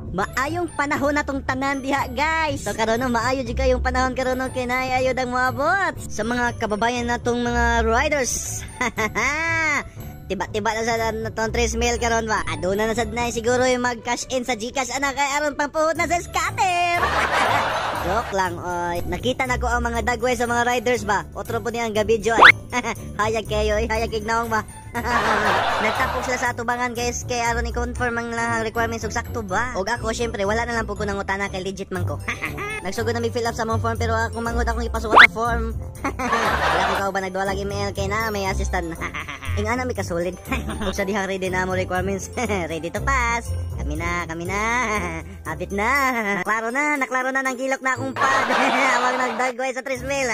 Maayong panahon na tong tanan diha guys. So karon maayo jud kayong panahon karon kay naay ayod ang moabot sa mga kababayan natong mga riders. Tiba-tiba na sa natong 3 mil karon ba. Aduna na sad na siguro yung mag-cash in sa GCash ana kay aron pampuhod na sa scatter. Joke lang oy. Nakita na ko ang mga dagway sa mga riders ba. Otro po niyang gabidyo ay. Hayag kayo oy, hayag ignaong ba. Nagtapok sila sa atubangan guys kay aron i-confirm ang lahang requirements ug sakto ba. Og ako syempre wala na lang po ko nangutana kay legit man ko. Nagsugod na mi fill up sa mong form pero ako mangut akong ipasuot sa form. Wala ko kauban nagduwalag email kay na may assistant. Ing ana mi kasulid. Ug sa dihang ready na mo requirements. Ready to pass. Kami na. Habit na. Naklaro na nang kilok na akong pad. Awag nagdagway sa 3 mil.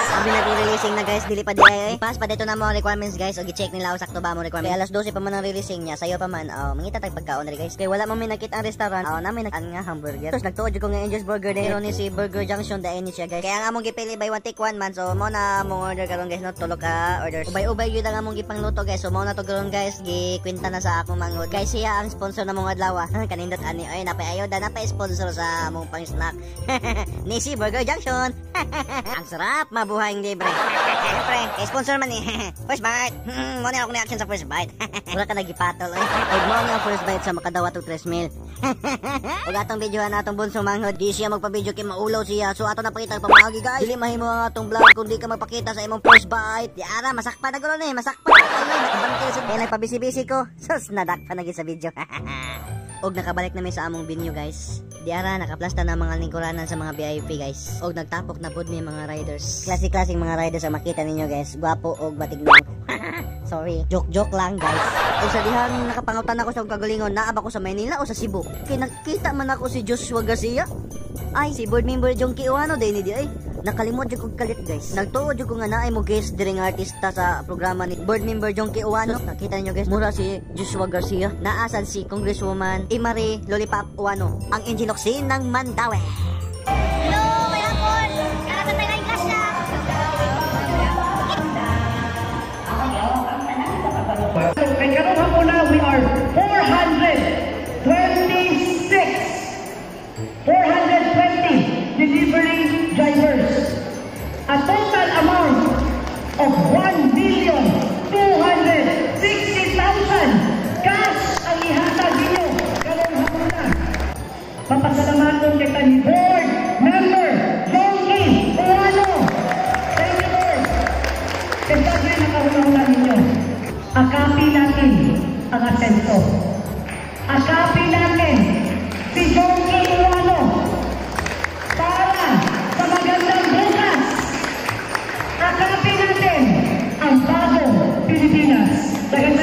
Sabi nag-releasing na guys, dili pa di ay. Pass pa dito na mo requirements guys og i-check nila sakto ba mo requirements. Kaya alas 12 pa man ang releasing niya, sayo pa man. Mangita tag pagkaon ri guys. Kay wala man mi nakita ang restaurant. Namin nga hamburger. Tapos nagtuod ko nga Angel's Burger dero ni si Burger Junction da ni siya guys. Kaya nga among gipili by one take one man. So mo na mong order karon guys no, tulo ka orders. Ubay-ubay gyud ang among gipangluto guys. So mo na to karon guys, gikwenta na sa akong manghod. Guys siya ang sponsor na mong adlaw. Kanindot ani ay napay ayoda napay sponsor sa among pang-snack. Ni si Burger Junction. Ang sarap mabuhay libre. Siyempre, sponsor man ni First Bite. Mo na ako ni action sa First Bite. Wala ka nagipatol oy. Ug mo nga First Bite sa makadawa to 3 mil. Ug atong videohan atong bunsong manghod, di siya magpa-video kay maulaw siya. So ato na pakita pamagi guys. Dili mahimo ang atong vlog kung di ka magpakita sa imong First Bite. Di ara masakpan na guro ni, masakpan. Nakabangkil sa kaya nagpabisi-bisi ko. Sus nadakpan na gyud sa video. Og nakabalik na mi sa among venue guys. Di ara nakaplasta na mga lingkuranan sa mga VIP guys. Og nagtapok na pud mi mga riders. Klasik-klasik mga riders ang makita ninyo guys. Gwapo og batignon. Sorry, joke lang guys. Og sa dihang nakapangutan ako sa kagalingon, naaba ko sa Maynila o sa Cebu. Kay nakita man ako si Joshua Garcia. Ay, si board member Jonky Uwano din di ay. Nakalimot jud kog kalit guys. Nagtuod jud ko nga naay mo guest diring artista sa programa ni board member Jonky Uwano. Nakita niyo guys, mura si Joshua Garcia. Naasad si Congresswoman Imari Lollipop Uwano, ang Injiloksin ng Mandaue. Hello, may hapon. Karatan tayo ng grasya. Kay karong hapon na we are 420 delivery drivers. A total amount of 1,260,000 cash ang ihatag ninyo karong hapon na. Papasalamaton kay ni board member Jonky Uwano. Thank you Lord. Kasi nakahuna-huna ninyo. Akapi natin ang asenso. Akapi natin si Jonky Uwano para sa magandang bukas. Akapi natin ang bagong Pilipinas. Dagan